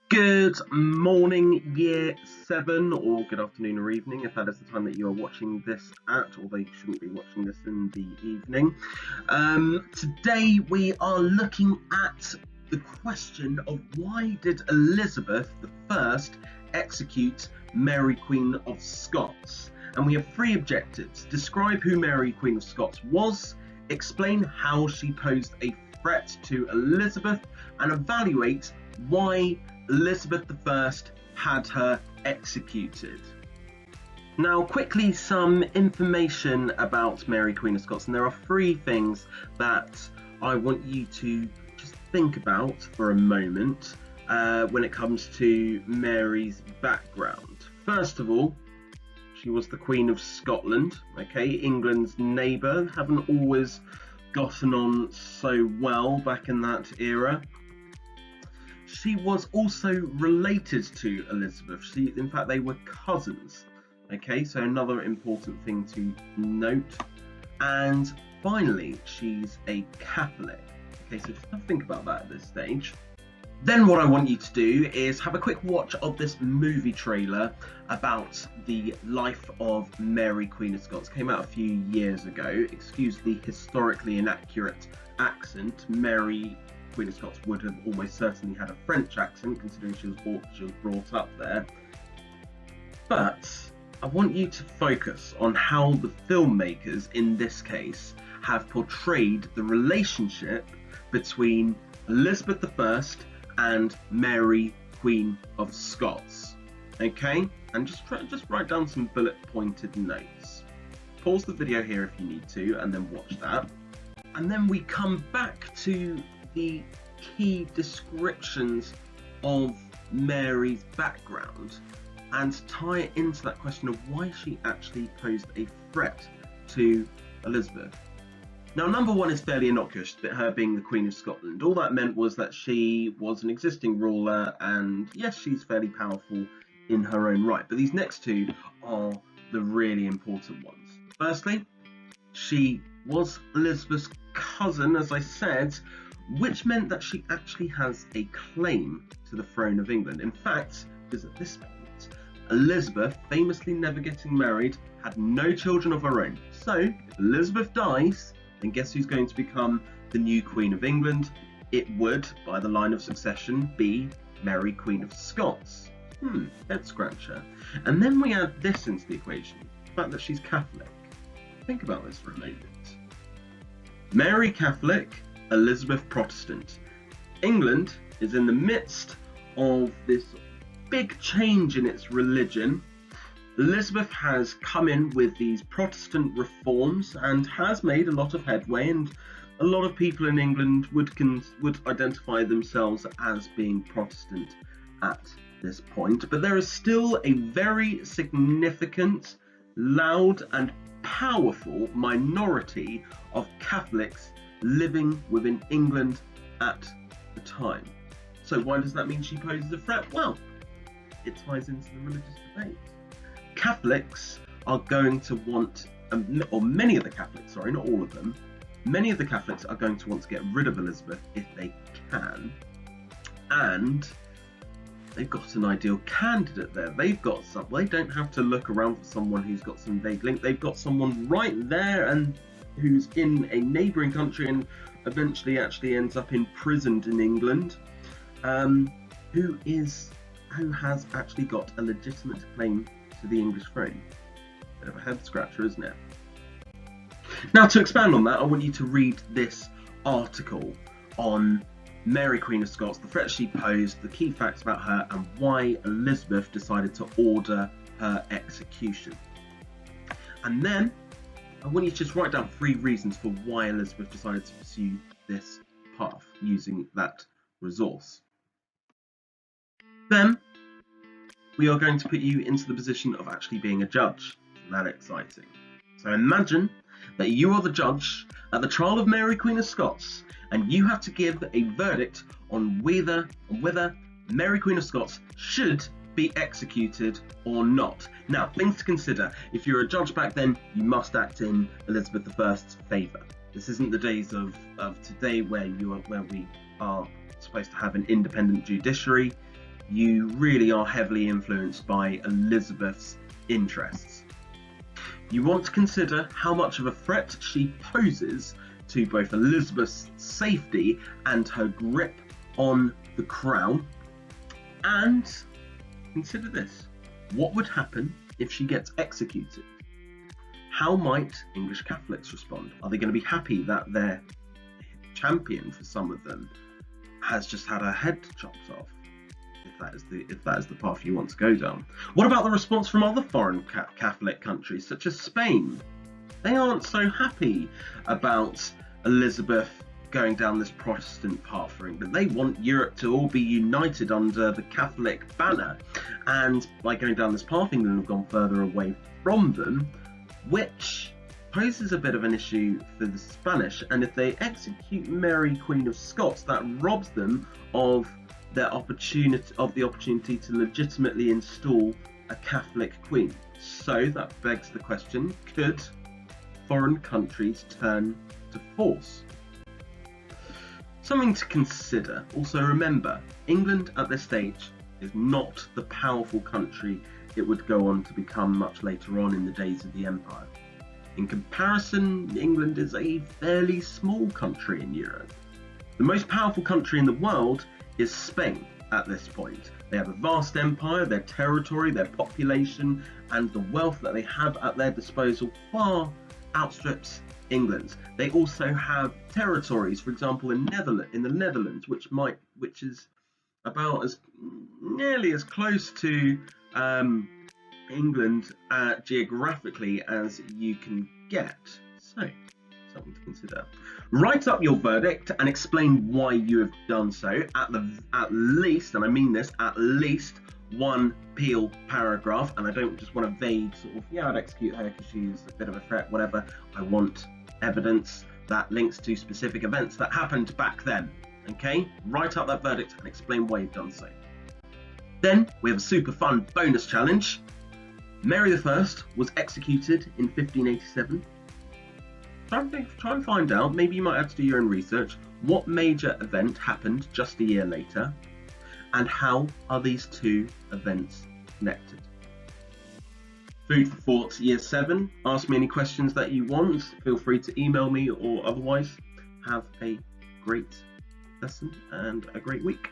Good morning, Year 7, or good afternoon or evening, if that is the time that you are watching this at, although you shouldn't be watching this in the evening. Today we are looking at the question of why did Elizabeth I execute Mary Queen of Scots? And we have 3 objectives. Describe who Mary Queen of Scots was, explain how she posed a threat to Elizabeth, and evaluate why Elizabeth I had her executed. Now, quickly, some information about Mary Queen of Scots, and there are 3 things that I want you to just think about for a moment when it comes to Mary's background. First of all, she was the Queen of Scotland, okay, England's neighbour, haven't always gotten on so well back in that era. She was also related to Elizabeth. In fact, they were cousins. Okay, so another important thing to note. And finally, she's a Catholic. Okay, so just have to think about that at this stage. Then what I want you to do is have a quick watch of this movie trailer about the life of Mary Queen of Scots. It came out a few years ago. Excuse the historically inaccurate accent. Mary Queen of Scots would have almost certainly had a French accent, considering she was brought up there. But I want you to focus on how the filmmakers in this case have portrayed the relationship between Elizabeth I and Mary Queen of Scots. Okay, and just write down some bullet pointed notes. Pause the video here if you need to, and then watch that. And then we come back to the key descriptions of Mary's background and tie it into that question of why she actually posed a threat to Elizabeth. Now, number 1 is fairly innocuous, but her being the Queen of Scotland. All that meant was that she was an existing ruler, and yes, she's fairly powerful in her own right. But these next 2 are the really important ones. Firstly, she was Elizabeth's cousin, as I said, which meant that she actually has a claim to the throne of England. In fact, because at this point, Elizabeth, famously never getting married, had no children of her own. So, if Elizabeth dies, then guess who's going to become the new Queen of England? It would, by the line of succession, be Mary Queen of Scots. Head scratcher. And then we add this into the equation, the fact that she's Catholic. Think about this for a moment. Mary Catholic, Elizabeth Protestant. England is in the midst of this big change in its religion. Elizabeth has come in with these Protestant reforms and has made a lot of headway, and a lot of people in England would identify themselves as being Protestant at this point. But there is still a very significant, loud and powerful minority of Catholics living within England at the time. So why does that mean she poses a threat? Well, it ties into the religious debate. Catholics are going to want, or many of the Catholics, sorry, not all of them, many of the Catholics are going to want to get rid of Elizabeth if they can, and they've got an ideal candidate there. They don't have to look around for someone who's got some vague link. They've got someone right there and who's in a neighbouring country and eventually actually ends up imprisoned in England, who has actually got a legitimate claim to the English throne. Bit of a head scratcher, isn't it? Now, to expand on that, I want you to read this article on Mary Queen of Scots, the threat she posed, the key facts about her, and why Elizabeth decided to order her execution. And then I want you to just write down 3 reasons for why Elizabeth decided to pursue this path using that resource. Then we are going to put you into the position of actually being a judge. Isn't that exciting? So imagine that you are the judge at the trial of Mary Queen of Scots, and you have to give a verdict on whether Mary Queen of Scots should be executed or not. Now, things to consider. If you're a judge back then, you must act in Elizabeth I's favour. This isn't the days of today where we are supposed to have an independent judiciary. you really are heavily influenced by Elizabeth's interests. You want to consider how much of a threat she poses to both Elizabeth's safety and her grip on the crown. And consider this: what would happen if she gets executed? How might English Catholics respond? Are they going to be happy that their champion, for some of them, has just had her head chopped off? If that is the path you want to go down. What about the response from other foreign Catholic countries, such as Spain? They aren't so happy about Elizabeth going down this Protestant path for England. They want Europe to all be united under the Catholic banner, and by going down this path, England have gone further away from them, which poses a bit of an issue for the Spanish. And if they execute Mary, Queen of Scots, that robs them of the opportunity to legitimately install a Catholic queen. So that begs the question: could foreign countries turn to force? Something to consider. Also remember, England at this stage is not the powerful country it would go on to become much later on in the days of the Empire. In comparison, England is a fairly small country in Europe. The most powerful country in the world is Spain at this point. They have a vast empire, their territory, their population, and the wealth that they have at their disposal far outstrips England's. They also have territories, for example, in the Netherlands, which is about as nearly as close to England geographically as you can get. So, something to consider. Write up your verdict and explain why you have done so. At least, and I mean this, at least one Peel paragraph. And I don't just want a vague sort of, yeah, I'd execute her because she's a bit of a threat, whatever. I want evidence that links to specific events that happened back then. Okay, write up that verdict and explain why you've done so. Then we have a super fun bonus challenge. Mary I was executed in 1587. Try and find out, maybe you might have to do your own research, what major event happened just a year later, and how are these two events connected? Food for thought, year 7. Ask me any questions that you want. Feel free to email me or otherwise. Have a great lesson and a great week.